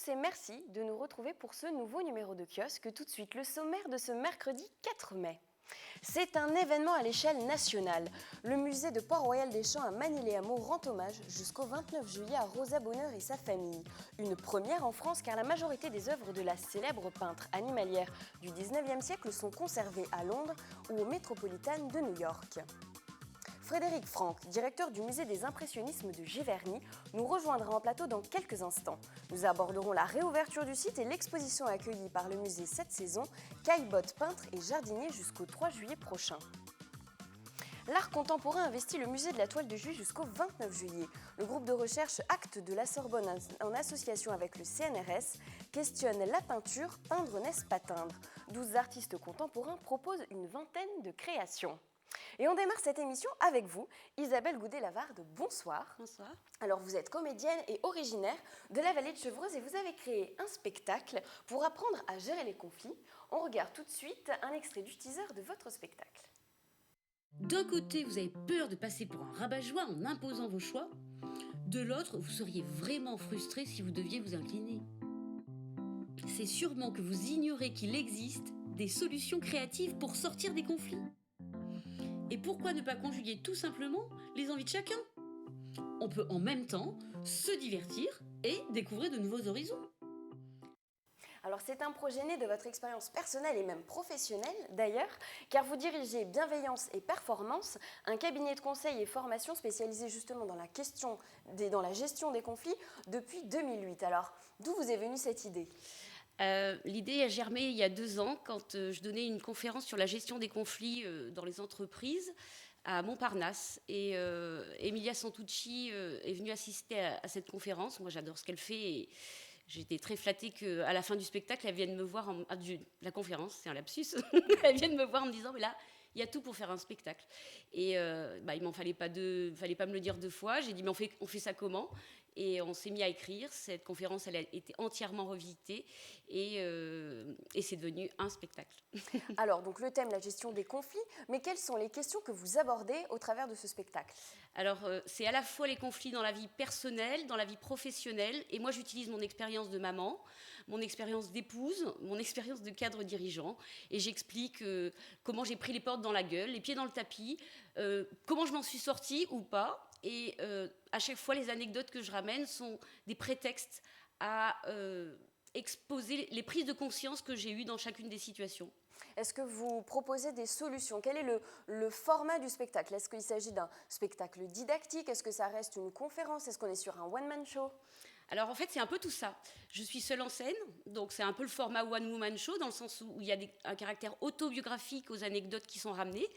tous et merci de nous retrouver pour ce nouveau numéro de kiosque. Tout de suite, le sommaire de ce mercredi 4 mai. C'est un événement à l'échelle nationale. Le musée de Port-Royal des Champs à Manille-les-Hameaux rend hommage jusqu'au 29 juillet à Rosa Bonheur et sa famille. Une première en France car la majorité des œuvres de la célèbre peintre animalière du 19e siècle sont conservées à Londres ou au Metropolitan de New York. Frédéric Franck, directeur du musée des impressionnismes de Giverny, nous rejoindra en plateau dans quelques instants. Nous aborderons la réouverture du site et l'exposition accueillie par le musée cette saison, Caillebotte peintre et jardinier jusqu'au 3 juillet prochain. L'art contemporain investit le musée de la Toile de Juillet jusqu'au 29 juillet. Le groupe de recherche Actes de la Sorbonne, en association avec le CNRS, questionne la peinture, peindre n'est-ce pas teindre. 12 artistes contemporains proposent une vingtaine de créations. Et on démarre cette émission avec vous, Isabelle Goudet-Lavarde, bonsoir. Bonsoir. Alors vous êtes comédienne et originaire de la vallée de Chevreuse et vous avez créé un spectacle pour apprendre à gérer les conflits. On regarde tout de suite un extrait du teaser de votre spectacle. D'un côté, vous avez peur de passer pour un rabat-joie en imposant vos choix. De l'autre, vous seriez vraiment frustré si vous deviez vous incliner. C'est sûrement que vous ignorez qu'il existe des solutions créatives pour sortir des conflits. Et pourquoi ne pas conjuguer tout simplement les envies de chacun ? On peut en même temps se divertir et découvrir de nouveaux horizons. Alors c'est un projet né de votre expérience personnelle et même professionnelle d'ailleurs, car vous dirigez Bienveillance et Performance, un cabinet de conseil et formation spécialisé justement dans la gestion des conflits depuis 2008. Alors d'où vous est venue cette idée ? L'idée a germé il y a 2 ans quand je donnais une conférence sur la gestion des conflits dans les entreprises à Montparnasse. Et Emilia Santucci est venue assister à cette conférence. Moi, j'adore ce qu'elle fait et j'étais très flattée qu'à la fin du spectacle, elle vienne me voir, la conférence, c'est un lapsus, elle vienne me voir en me disant, mais là, il y a tout pour faire un spectacle. Et il m'en fallait pas me le dire 2 fois. J'ai dit, mais on fait ça comment ? Et on s'est mis à écrire. Cette conférence, elle a été entièrement revisitée et c'est devenu un spectacle. Alors, donc le thème, la gestion des conflits, mais quelles sont les questions que vous abordez au travers de ce spectacle ? Alors, c'est à la fois les conflits dans la vie personnelle, dans la vie professionnelle, et moi j'utilise mon expérience de maman, mon expérience d'épouse, mon expérience de cadre dirigeant, et j'explique comment j'ai pris les portes dans la gueule, les pieds dans le tapis, comment je m'en suis sortie ou pas. Et à chaque fois, les anecdotes que je ramène sont des prétextes à exposer les prises de conscience que j'ai eues dans chacune des situations. Est-ce que vous proposez des solutions ? Quel est le format du spectacle ? Est-ce qu'il s'agit d'un spectacle didactique ? Est-ce que ça reste une conférence ? Est-ce qu'on est sur un one-man show ? Alors en fait, c'est un peu tout ça. Je suis seule en scène, donc c'est un peu le format one-woman show, dans le sens où il y a un caractère autobiographique aux anecdotes qui sont ramenées.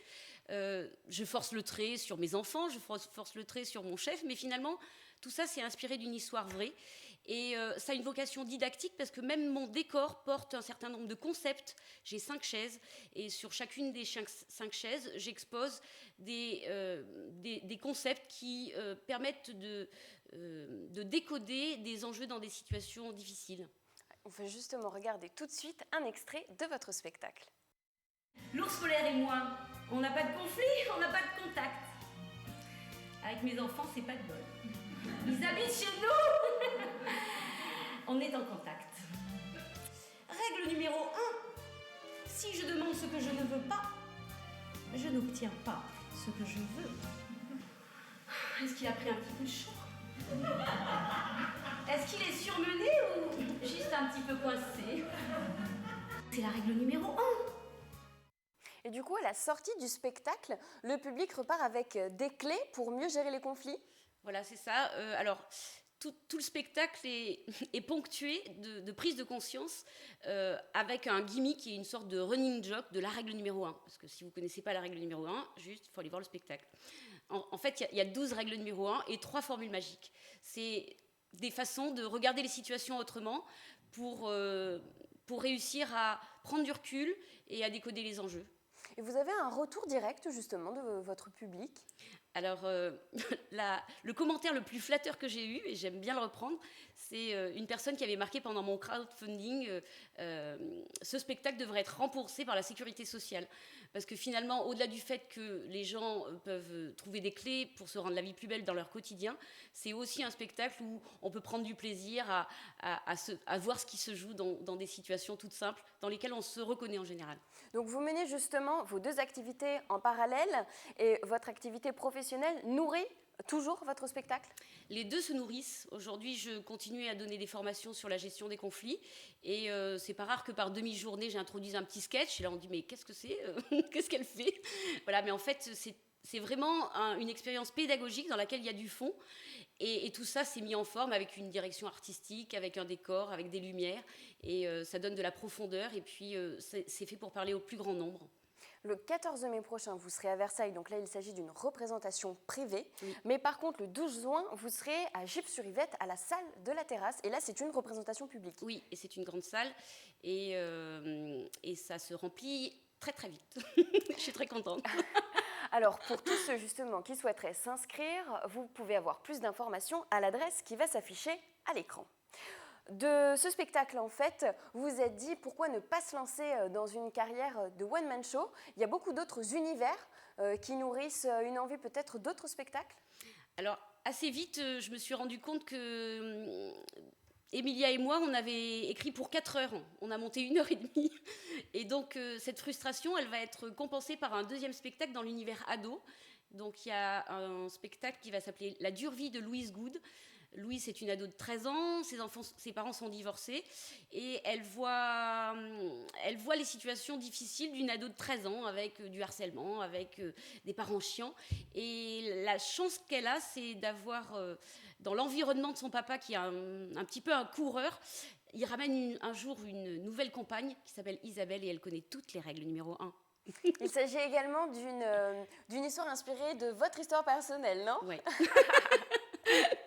Je force le trait sur mes enfants, je force le trait sur mon chef, mais finalement, tout ça, c'est inspiré d'une histoire vraie. Et ça a une vocation didactique parce que même mon décor porte un certain nombre de concepts. J'ai 5 chaises et sur chacune des 5 chaises, j'expose des concepts qui permettent de décoder des enjeux dans des situations difficiles. On va justement regarder tout de suite un extrait de votre spectacle. L'ours polaire et moi, on n'a pas de conflit, on n'a pas de contact. Avec mes enfants, c'est pas de bol. Ils habitent chez nous. On est en contact. Règle numéro 1. Si je demande ce que je ne veux pas, je n'obtiens pas ce que je veux. Est-ce qu'il a pris un petit peu de chaud ? Est-ce qu'il est surmené ou juste un petit peu coincé ? C'est la règle numéro 1. Et du coup, à la sortie du spectacle, le public repart avec des clés pour mieux gérer les conflits ? Voilà, c'est ça. Alors, tout le spectacle est ponctué de prise de conscience avec un gimmick qui est une sorte de running joke de la règle numéro 1. Parce que si vous ne connaissez pas la règle numéro 1, juste, il faut aller voir le spectacle. En fait, il y a 12 règles numéro 1 et 3 formules magiques. C'est des façons de regarder les situations autrement pour réussir à prendre du recul et à décoder les enjeux. Et vous avez un retour direct justement de votre public? Alors, le commentaire le plus flatteur que j'ai eu, et j'aime bien le reprendre, c'est une personne qui avait marqué pendant mon crowdfunding ce spectacle devrait être remboursé par la sécurité sociale. Parce que finalement, au-delà du fait que les gens peuvent trouver des clés pour se rendre la vie plus belle dans leur quotidien, c'est aussi un spectacle où on peut prendre du plaisir à voir ce qui se joue dans des situations toutes simples dans lesquelles on se reconnaît en général. Donc vous menez justement vos deux activités en parallèle et votre activité professionnelle nourrit toujours votre spectacle? Les deux se nourrissent. Aujourd'hui, je continue à donner des formations sur la gestion des conflits. Et c'est pas rare que par demi-journée, j'introduise un petit sketch. Et là, on dit, mais qu'est-ce que c'est Qu'est-ce qu'elle fait? Voilà, mais en fait, c'est vraiment une expérience pédagogique dans laquelle il y a du fond. Et tout ça s'est mis en forme avec une direction artistique, avec un décor, avec des lumières. Et ça donne de la profondeur. Et puis, c'est fait pour parler au plus grand nombre. Le 14 mai prochain, vous serez à Versailles, donc là il s'agit d'une représentation privée. Oui. Mais par contre, le 12 juin, vous serez à Gif-sur-Yvette, à la salle de la Terrasse. Et là, c'est une représentation publique. Oui, et c'est une grande salle. Et ça se remplit très très vite. Je suis très contente. Alors, pour tous ceux justement qui souhaiteraient s'inscrire, vous pouvez avoir plus d'informations à l'adresse qui va s'afficher à l'écran. De ce spectacle, en fait, vous vous êtes dit pourquoi ne pas se lancer dans une carrière de one-man show? Il y a beaucoup d'autres univers qui nourrissent une envie peut-être d'autres spectacles? Alors, assez vite, je me suis rendu compte que Emilia et moi, on avait écrit pour 4 heures. On a monté 1 heure et demie. Et donc, cette frustration, elle va être compensée par un deuxième spectacle dans l'univers ado. Donc, il y a un spectacle qui va s'appeler La dure vie de Louise Good. Louise est une ado de 13 ans, ses parents sont divorcés et elle voit les situations difficiles d'une ado de 13 ans avec du harcèlement, avec des parents chiants. Et la chance qu'elle a, c'est d'avoir, dans l'environnement de son papa, qui est un petit peu un coureur, il ramène un jour une nouvelle compagne qui s'appelle Isabelle et elle connaît toutes les règles, numéro 1. Il s'agit également d'une histoire inspirée de votre histoire personnelle, non? Oui.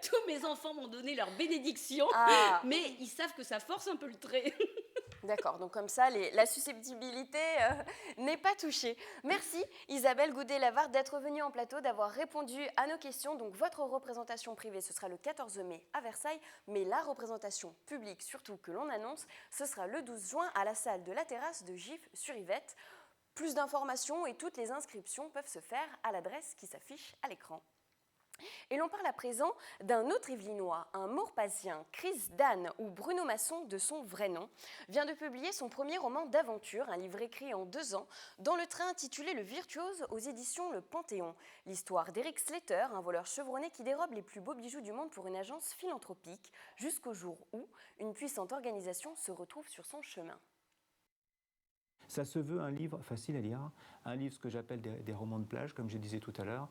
Tous mes enfants m'ont donné leur bénédiction, mais ils savent que ça force un peu le trait. D'accord, donc comme ça, la susceptibilité n'est pas touchée. Merci Isabelle Goudet-Lavard d'être venue en plateau, d'avoir répondu à nos questions. Donc votre représentation privée, ce sera le 14 mai à Versailles, mais la représentation publique, surtout que l'on annonce, ce sera le 12 juin à la salle de la Terrasse de Gif-sur-Yvette. Plus d'informations et toutes les inscriptions peuvent se faire à l'adresse qui s'affiche à l'écran. Et l'on parle à présent d'un autre Yvelinois, un Maurepas-ien, Chris Dan, ou Bruno Masson de son vrai nom, vient de publier son premier roman d'aventure, un livre écrit en 2 ans, dans le train intitulé Le Virtuose aux éditions Le Panthéon. L'histoire d'Eric Slater, un voleur chevronné qui dérobe les plus beaux bijoux du monde pour une agence philanthropique, jusqu'au jour où une puissante organisation se retrouve sur son chemin. Ça se veut un livre facile à lire, un livre ce que j'appelle des romans de plage, comme je disais tout à l'heure,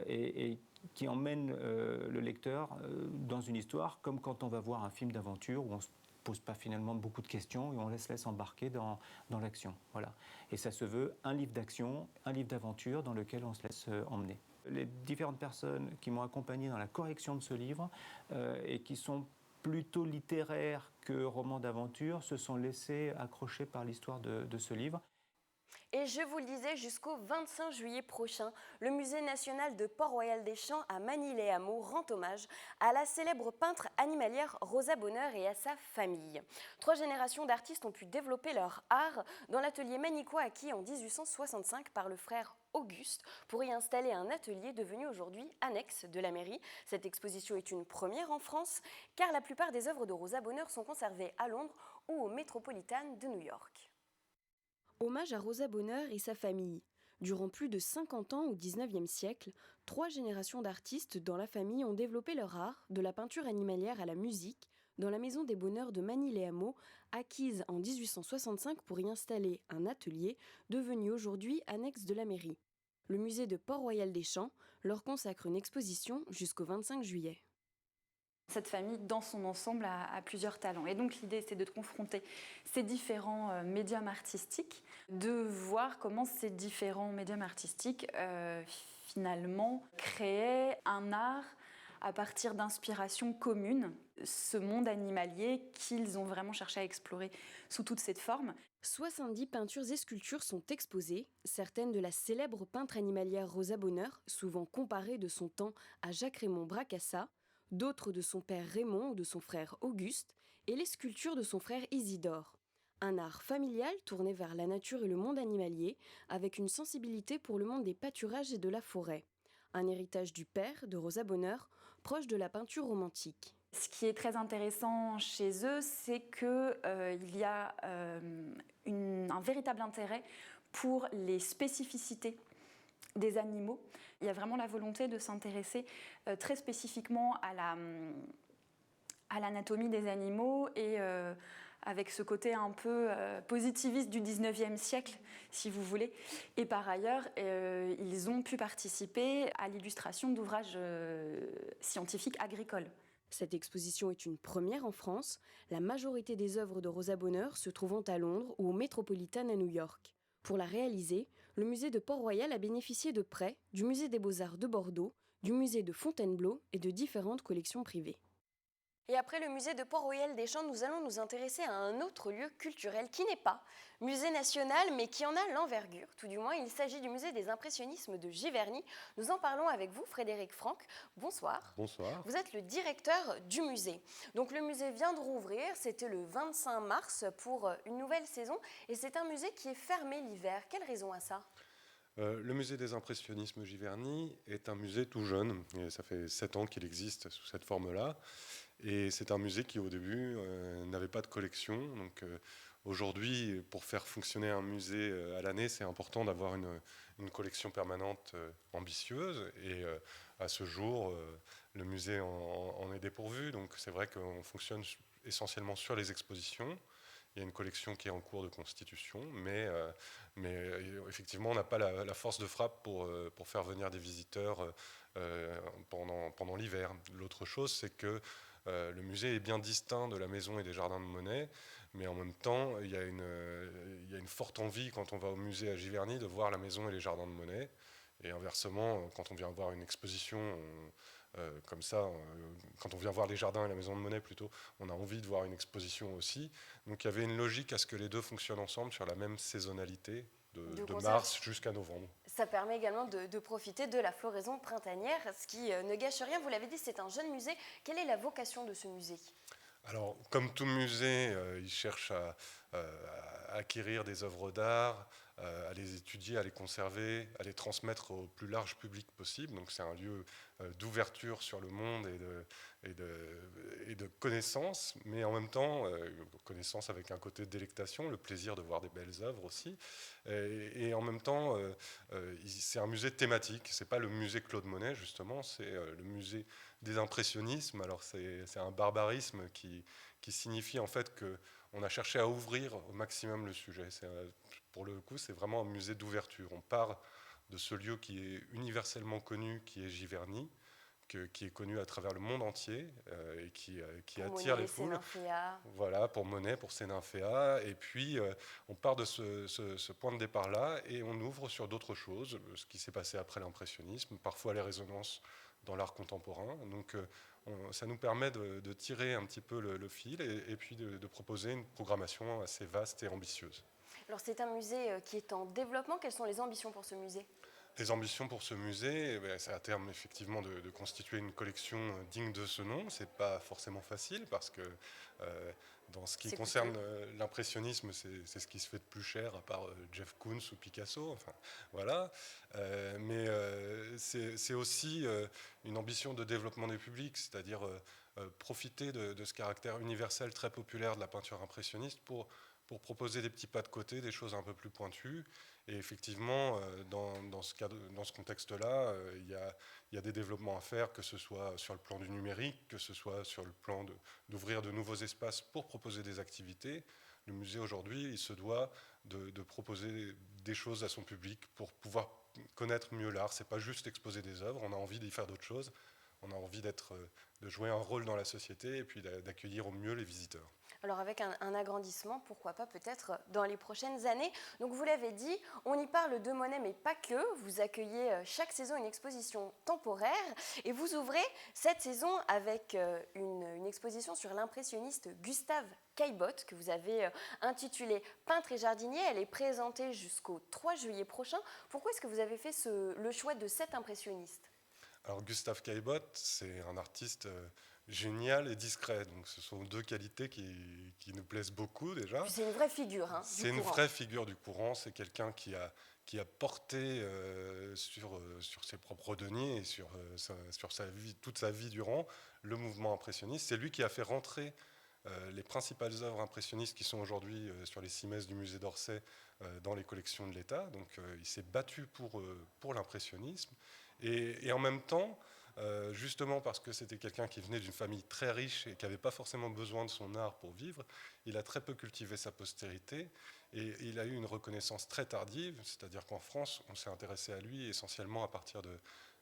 et qui emmène le lecteur dans une histoire, comme quand on va voir un film d'aventure où on ne se pose pas finalement beaucoup de questions et on laisse embarquer dans l'action. Voilà. Et ça se veut un livre d'action, un livre d'aventure dans lequel on se laisse emmener. Les différentes personnes qui m'ont accompagné dans la correction de ce livre et qui sont plutôt littéraires que romans d'aventure, se sont laissés accrocher par l'histoire de ce livre. Et je vous le disais, jusqu'au 25 juillet prochain, le Musée national de Port-Royal des Champs à Manille-les-Hameaux rend hommage à la célèbre peintre animalière Rosa Bonheur et à sa famille. 3 générations d'artistes ont pu développer leur art dans l'atelier manicois acquis en 1865 par le frère Auguste pour y installer un atelier devenu aujourd'hui annexe de la mairie. Cette exposition est une première en France car la plupart des œuvres de Rosa Bonheur sont conservées à Londres ou au Metropolitan de New York. Hommage à Rosa Bonheur et sa famille. Durant plus de 50 ans au XIXe siècle, 3 générations d'artistes dans la famille ont développé leur art, de la peinture animalière à la musique, dans la maison des Bonheurs de Manille-les-Hameaux, acquise en 1865 pour y installer un atelier, devenu aujourd'hui annexe de la mairie. Le musée de Port-Royal des Champs leur consacre une exposition jusqu'au 25 juillet. Cette famille, dans son ensemble, a plusieurs talents. Et donc l'idée, c'est de confronter ces différents médiums artistiques, de voir comment ces différents médiums artistiques, finalement, créaient un art à partir d'inspirations communes, ce monde animalier qu'ils ont vraiment cherché à explorer sous toutes ses formes. 70 peintures et sculptures sont exposées, certaines de la célèbre peintre animalière Rosa Bonheur, souvent comparée de son temps à Jacques-Raymond Bracassa, d'autres de son père Raymond ou de son frère Auguste, et les sculptures de son frère Isidore. Un art familial tourné vers la nature et le monde animalier, avec une sensibilité pour le monde des pâturages et de la forêt. Un héritage du père, de Rosa Bonheur, proche de la peinture romantique. Ce qui est très intéressant chez eux, c'est qu'il y a un véritable intérêt pour les spécificités des animaux. Il y a vraiment la volonté de s'intéresser très spécifiquement à l'anatomie des animaux et avec ce côté un peu positiviste du 19e siècle, si vous voulez. Et par ailleurs, ils ont pu participer à l'illustration d'ouvrages scientifiques agricoles. Cette exposition est une première en France, la majorité des œuvres de Rosa Bonheur se trouvant à Londres ou au Metropolitan à New York. Pour la réaliser, le musée de Port-Royal a bénéficié de prêts du musée des Beaux-Arts de Bordeaux, du musée de Fontainebleau et de différentes collections privées. Et après le musée de Port-Royal des Champs, nous allons nous intéresser à un autre lieu culturel qui n'est pas musée national, mais qui en a l'envergure. Tout du moins, il s'agit du musée des impressionnismes de Giverny. Nous en parlons avec vous, Frédéric Franck. Bonsoir. Bonsoir. Vous êtes le directeur du musée. Donc le musée vient de rouvrir, c'était le 25 mars pour une nouvelle saison. Et c'est un musée qui est fermé l'hiver. Quelle raison à ça ? Le musée des impressionnismes Giverny est un musée tout jeune. Et ça fait 7 ans qu'il existe sous cette forme-là. Et c'est un musée qui, au début, n'avait pas de collection. Donc aujourd'hui, pour faire fonctionner un musée à l'année, c'est important d'avoir une collection permanente ambitieuse. Et à ce jour, le musée en est dépourvu. Donc c'est vrai qu'on fonctionne essentiellement sur les expositions. Il y a une collection qui est en cours de constitution, mais effectivement, on n'a pas la force de frappe pour faire venir des visiteurs pendant l'hiver. L'autre chose, c'est que le musée est bien distinct de la maison et des jardins de Monet, mais en même temps, il y a une forte envie, quand on va au musée à Giverny, de voir la maison et les jardins de Monet. Et inversement, quand on vient voir une exposition comme ça, quand on vient voir les jardins et la maison de Monet plutôt, on a envie de voir une exposition aussi. Donc il y avait une logique à ce que les deux fonctionnent ensemble sur la même saisonnalité de mars jusqu'à novembre. Ça permet également de profiter de la floraison printanière, ce qui ne gâche rien. Vous l'avez dit, c'est un jeune musée. Quelle est la vocation de ce musée ? Alors, comme tout musée, il cherche à acquérir des œuvres d'art, à les étudier, à les conserver, à les transmettre au plus large public possible. Donc c'est un lieu d'ouverture sur le monde et de connaissance, mais en même temps, connaissance avec un côté de délectation, le plaisir de voir des belles œuvres aussi. Et en même temps, c'est un musée thématique. C'est pas le musée Claude Monet, justement, c'est le musée des impressionnismes. Alors c'est un barbarisme qui signifie en fait qu'on a cherché à ouvrir au maximum le sujet. Pour le coup, c'est vraiment un musée d'ouverture. On part de ce lieu qui est universellement connu, qui est Giverny, qui est connu à travers le monde entier et qui attire les foules. Voilà, pour Monet, pour Sénimphéa. Et puis, on part de ce point de départ-là et on ouvre sur d'autres choses, ce qui s'est passé après l'impressionnisme, parfois les résonances dans l'art contemporain. Donc, ça nous permet de tirer un petit peu le fil et puis de proposer une programmation assez vaste et ambitieuse. Alors c'est un musée qui est en développement. Quelles sont les ambitions pour ce musée ? Les ambitions pour ce musée, c'est à terme effectivement de constituer une collection digne de ce nom. C'est pas forcément facile parce que dans ce qui concerne l'impressionnisme, c'est ce qui se fait de plus cher à part Jeff Koons ou Picasso. Enfin, voilà. Mais c'est aussi une ambition de développement des publics, c'est-à-dire profiter de ce caractère universel très populaire de la peinture impressionniste pour proposer des petits pas de côté, des choses un peu plus pointues. Et effectivement, dans ce contexte-là, il y a des développements à faire, que ce soit sur le plan du numérique, que ce soit sur le plan d'ouvrir de nouveaux espaces pour proposer des activités. Le musée, aujourd'hui, il se doit de proposer des choses à son public pour pouvoir connaître mieux l'art. Ce n'est pas juste exposer des œuvres, on a envie d'y faire d'autres choses. On a envie de jouer un rôle dans la société et puis d'accueillir au mieux les visiteurs. Alors avec un agrandissement, pourquoi pas peut-être dans les prochaines années. Donc vous l'avez dit, on y parle de Monet, mais pas que. Vous accueillez chaque saison une exposition temporaire et vous ouvrez cette saison avec une exposition sur l'impressionniste Gustave Caillebotte que vous avez intitulée Peintre et jardinier. Elle est présentée jusqu'au 3 juillet prochain. Pourquoi est-ce que vous avez fait le choix de cet impressionniste ? Alors Gustave Caillebotte, c'est un artiste génial et discret. Donc ce sont deux qualités qui nous plaisent beaucoup déjà. Puis c'est une vraie figure. C'est une vraie figure du courant. C'est quelqu'un qui a porté sur ses propres deniers et sur sa vie, toute sa vie durant le mouvement impressionniste. C'est lui qui a fait rentrer les principales œuvres impressionnistes qui sont aujourd'hui sur les 6 messes du musée d'Orsay dans les collections de l'État. Donc il s'est battu pour l'impressionnisme. Et en même temps, justement parce que c'était quelqu'un qui venait d'une famille très riche et qui n'avait pas forcément besoin de son art pour vivre, il a très peu cultivé sa postérité et il a eu une reconnaissance très tardive, c'est-à-dire qu'en France, on s'est intéressé à lui essentiellement à partir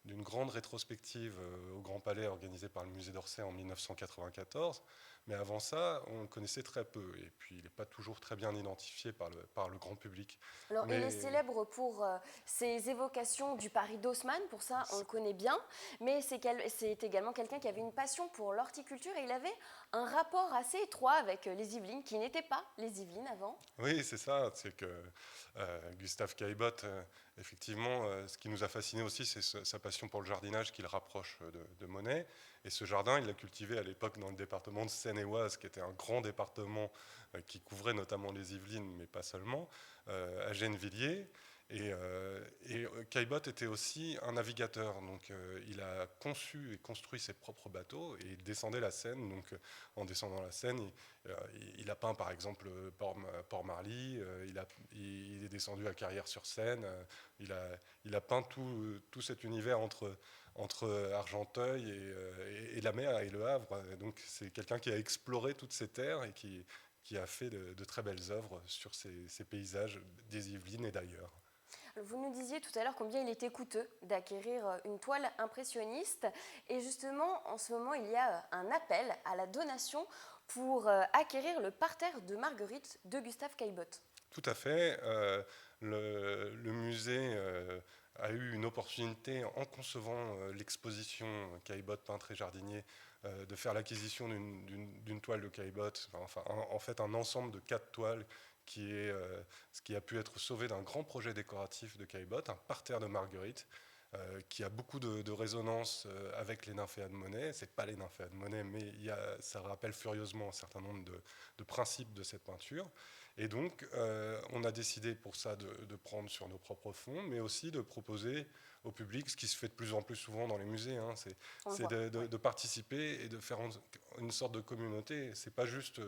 d'une grande rétrospective au Grand Palais organisée par le musée d'Orsay en 1994. Mais avant ça, on le connaissait très peu. Et puis, il n'est pas toujours très bien identifié par le grand public. Alors, il est célèbre pour ses évocations du Paris d'Haussmann. Pour ça, on le connaît bien. Mais c'est également quelqu'un qui avait une passion pour l'horticulture. Et il avait un rapport assez étroit avec les Yvelines, qui n'étaient pas les Yvelines avant. Oui, c'est ça. C'est que Gustave Caillebotte, effectivement, ce qui nous a fasciné aussi, c'est sa passion pour le jardinage qui le rapproche de Monet. Et ce jardin, il l'a cultivé à l'époque dans le département de Seine-et-Oise, qui était un grand département qui couvrait notamment les Yvelines, mais pas seulement, à Gennevilliers. Et Caillebotte était aussi un navigateur, donc il a conçu et construit ses propres bateaux et il descendait la Seine. Donc en descendant la Seine, il a peint par exemple Port-Marly, il est descendu à Carrières-sur-Seine, il a peint tout cet univers entre Argenteuil et la mer et le Havre. Donc c'est quelqu'un qui a exploré toutes ces terres et qui a fait de très belles œuvres sur ces paysages des Yvelines et d'ailleurs. Vous nous disiez tout à l'heure combien il était coûteux d'acquérir une toile impressionniste. Et justement, en ce moment, il y a un appel à la donation pour acquérir le parterre de Marguerite de Gustave Caillebotte. Tout à fait. Le musée a eu une opportunité, en concevant l'exposition Caillebotte, peintre et jardinier, de faire l'acquisition d'une toile de Caillebotte, en fait un ensemble de 4 toiles ce qui a pu être sauvé d'un grand projet décoratif de Caillebotte, un parterre de Marguerite, qui a beaucoup de résonance avec les nymphéas de Monet. Ce n'est pas les nymphéas de Monet, mais ça rappelle furieusement un certain nombre de principes de cette peinture. Et donc, on a décidé pour ça de prendre sur nos propres fonds, mais aussi de proposer au public, ce qui se fait de plus en plus souvent dans les musées, c'est de participer et de faire une sorte de communauté. C'est pas juste,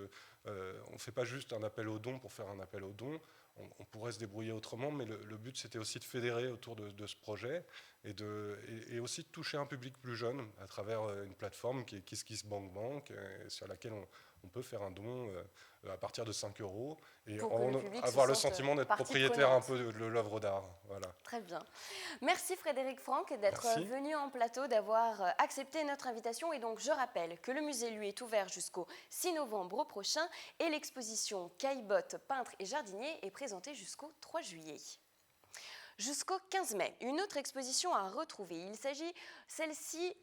on ne fait pas juste un appel aux dons pour faire un appel aux dons. On pourrait se débrouiller autrement, mais le but, c'était aussi de fédérer autour de ce projet et aussi de toucher un public plus jeune à travers une plateforme qui est KissKissBankBank, sur laquelle on peut faire un don à partir de 5 € et avoir le sentiment d'être propriétaire un peu de l'œuvre d'art. Voilà. Très bien. Merci Frédéric Franck d'être venu en plateau, d'avoir accepté notre invitation. Et donc, je rappelle que le musée, lui, est ouvert jusqu'au 6 novembre prochain et l'exposition Caillebotte, peintre et jardinier est présentée jusqu'au 3 juillet. Jusqu'au 15 mai, une autre exposition à retrouver. Il s'agit, celle-ci,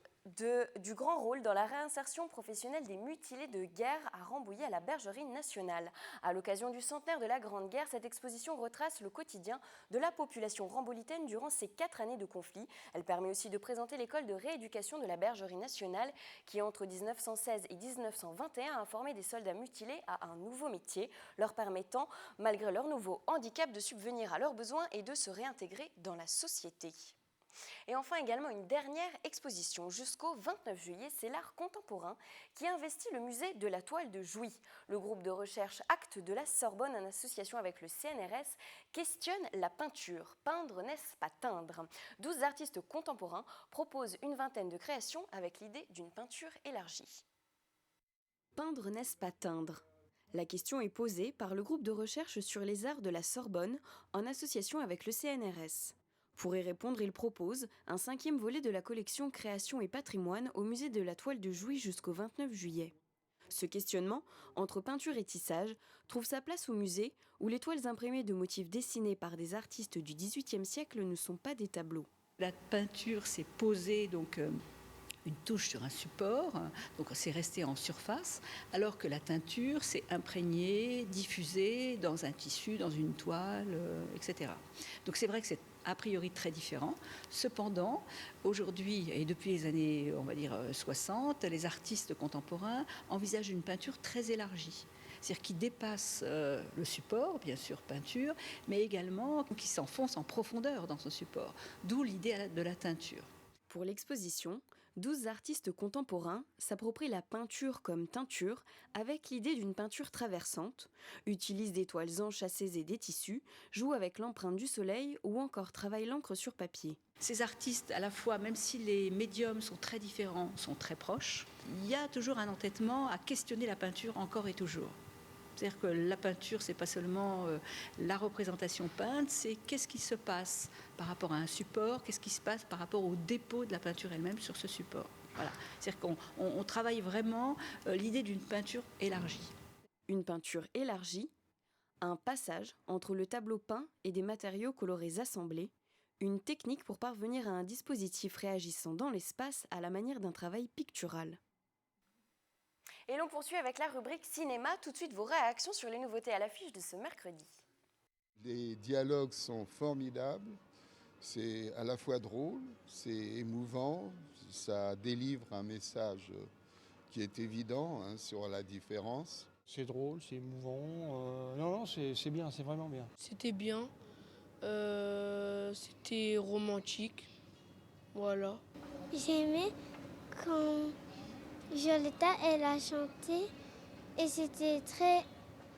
du grand rôle dans la réinsertion professionnelle des mutilés de guerre à Rambouillet à la Bergerie nationale. À l'occasion du centenaire de la Grande Guerre, cette exposition retrace le quotidien de la population rambolitaine durant ces 4 années de conflit. Elle permet aussi de présenter l'école de rééducation de la Bergerie nationale qui, entre 1916 et 1921, a formé des soldats mutilés à un nouveau métier, leur permettant, malgré leur nouveau handicap, de subvenir à leurs besoins et de se réintégrer dans la société. Et enfin également une dernière exposition jusqu'au 29 juillet, c'est l'art contemporain qui investit le musée de la toile de Jouy. Le groupe de recherche Actes de la Sorbonne, en association avec le CNRS, questionne la peinture. Peindre, n'est-ce pas teindre ? 12 artistes contemporains proposent une vingtaine de créations avec l'idée d'une peinture élargie. Peindre, n'est-ce pas teindre ? La question est posée par le groupe de recherche sur les arts de la Sorbonne, en association avec le CNRS. Pour y répondre, il propose un 5e volet de la collection Création et patrimoine au musée de la toile de Jouy jusqu'au 29 juillet. Ce questionnement, entre peinture et tissage, trouve sa place au musée, où les toiles imprimées de motifs dessinés par des artistes du XVIIIe siècle ne sont pas des tableaux. La peinture s'est posée une touche sur un support, donc c'est resté en surface, alors que la teinture s'est imprégnée, diffusée dans un tissu, dans une toile, etc. Donc c'est vrai que c'est a priori très différent. Cependant, aujourd'hui et depuis les années, on va dire 60, les artistes contemporains envisagent une peinture très élargie. C'est-à-dire qui dépasse le support, bien sûr peinture, mais également qui s'enfonce en profondeur dans ce support, d'où l'idée de la teinture. Pour l'exposition, 12 artistes contemporains s'approprient la peinture comme teinture avec l'idée d'une peinture traversante, utilisent des toiles enchâssées et des tissus, jouent avec l'empreinte du soleil ou encore travaillent l'encre sur papier. Ces artistes, à la fois, même si les médiums sont très différents, sont très proches, il y a toujours un entêtement à questionner la peinture encore et toujours. C'est-à-dire que la peinture, c'est pas seulement la représentation peinte, c'est qu'est-ce qui se passe par rapport à un support, qu'est-ce qui se passe par rapport au dépôt de la peinture elle-même sur ce support. Voilà. C'est-à-dire qu'on travaille vraiment l'idée d'une peinture élargie. Une peinture élargie, un passage entre le tableau peint et des matériaux colorés assemblés, une technique pour parvenir à un dispositif réagissant dans l'espace à la manière d'un travail pictural. Et l'on poursuit avec la rubrique cinéma. Tout de suite, vos réactions sur les nouveautés à l'affiche de ce mercredi. Les dialogues sont formidables. C'est à la fois drôle, c'est émouvant. Ça délivre un message qui est évident sur la différence. C'est drôle, c'est émouvant. Non, c'est bien, c'est vraiment bien. C'était bien. C'était romantique. Voilà. J'ai aimé quand Violetta, elle a chanté et c'était très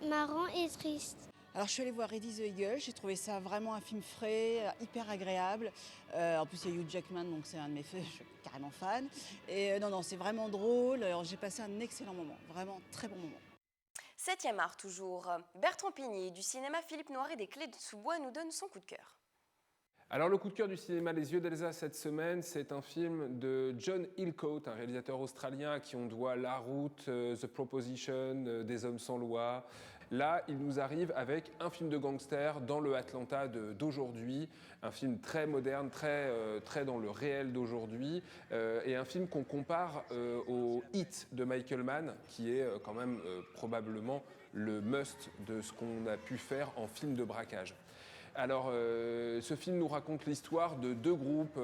marrant et triste. Alors je suis allée voir Ready the Eagle, j'ai trouvé ça vraiment un film frais, hyper agréable. En plus il y a Hugh Jackman, donc c'est un de mes faits, je suis carrément fan. Et non, c'est vraiment drôle, alors, j'ai passé un excellent moment, vraiment très bon moment. 7e art toujours. Bertrand Pigny du cinéma Philippe Noiret des Clés de Sous-Bois nous donne son coup de cœur. Alors le coup de cœur du cinéma Les Yeux d'Elsa cette semaine, c'est un film de John Hillcoat, un réalisateur australien à qui on doit La Route, The Proposition, Des Hommes sans loi. Là, il nous arrive avec un film de gangster dans le Atlanta d'aujourd'hui, un film très moderne, très dans le réel d'aujourd'hui, et un film qu'on compare au Hit de Michael Mann, qui est quand même probablement le must de ce qu'on a pu faire en film de braquage. Alors, ce film nous raconte l'histoire de deux groupes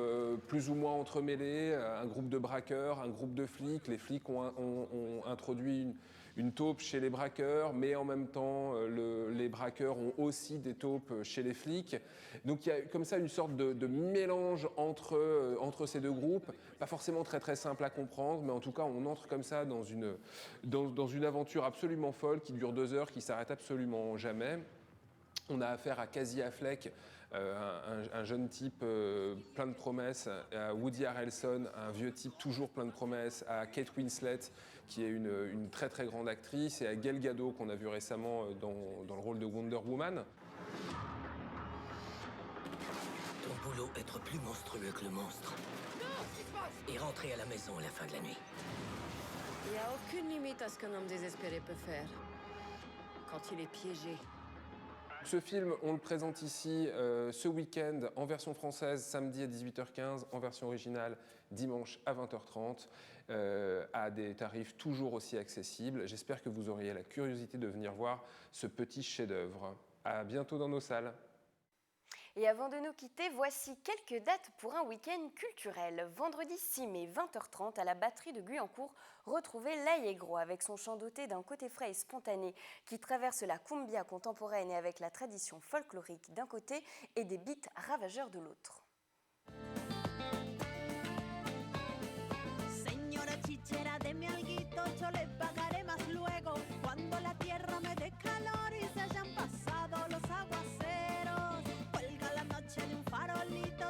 plus ou moins entremêlés, un groupe de braqueurs, un groupe de flics. Les flics ont introduit une taupe chez les braqueurs, mais en même temps, les braqueurs ont aussi des taupes chez les flics. Donc il y a comme ça une sorte de mélange entre ces deux groupes, pas forcément très simple à comprendre, mais en tout cas, on entre comme ça dans une aventure absolument folle qui dure 2 heures, qui s'arrête absolument jamais. On a affaire à Casey Affleck, un jeune type plein de promesses, à Woody Harrelson, un vieux type toujours plein de promesses, à Kate Winslet, qui est une très grande actrice, et à Gal Gadot, qu'on a vu récemment dans le rôle de Wonder Woman. Ton boulot, être plus monstrueux que le monstre. Non, et rentrer à la maison à la fin de la nuit. Il n'y a aucune limite à ce qu'un homme désespéré peut faire quand il est piégé. Ce film, on le présente ici ce week-end en version française, samedi à 18h15, en version originale, dimanche à 20h30, à des tarifs toujours aussi accessibles. J'espère que vous auriez la curiosité de venir voir ce petit chef-d'œuvre. À bientôt dans nos salles. Et avant de nous quitter, voici quelques dates pour un week-end culturel. Vendredi 6 mai, 20h30, à la batterie de Guyancourt, retrouvez l'Allegro avec son chant doté d'un côté frais et spontané qui traverse la cumbia contemporaine et avec la tradition folklorique d'un côté et des beats ravageurs de l'autre. Señora chichera, deme alguito, yo le pagaré más luego cuando la tierra me dé calor y se hayan pasado los aguaceros. Cuelga la noche de un farolito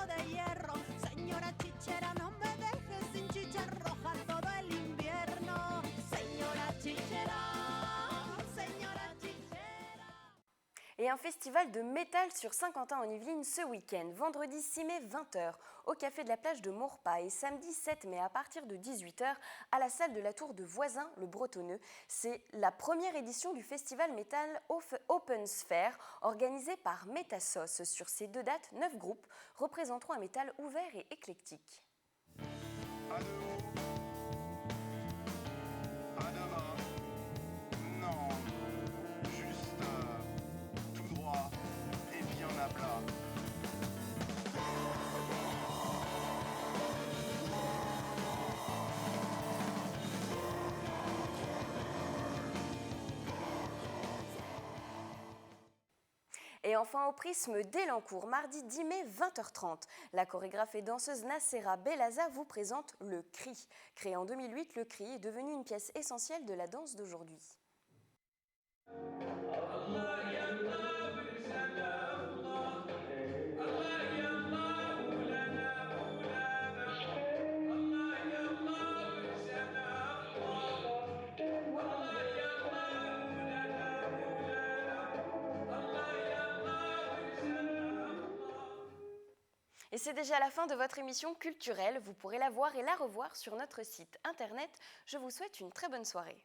de hierro. Señora chichera, no me dejes sin chicha roja todo el invierno. Señora chichera, señora chichera. Et un festival de métal sur Saint-Quentin-en-Yvelines ce week-end. Vendredi 6 mai, 20h, au Café de la Plage de Maurepas et samedi 7 mai à partir de 18h à la salle de la Tour de Voisin, le Bretonneux. C'est la première édition du festival métal Open Sphere organisé par Métasauce. Sur ces 2 dates, 9 groupes représenteront un métal ouvert et éclectique. Et enfin au Prisme d'Elancourt, mardi 10 mai 20h30. La chorégraphe et danseuse Nacera Bellaza vous présente le cri. Créé en 2008, le cri est devenu une pièce essentielle de la danse d'aujourd'hui. Et c'est déjà la fin de votre émission culturelle. Vous pourrez la voir et la revoir sur notre site internet. Je vous souhaite une très bonne soirée.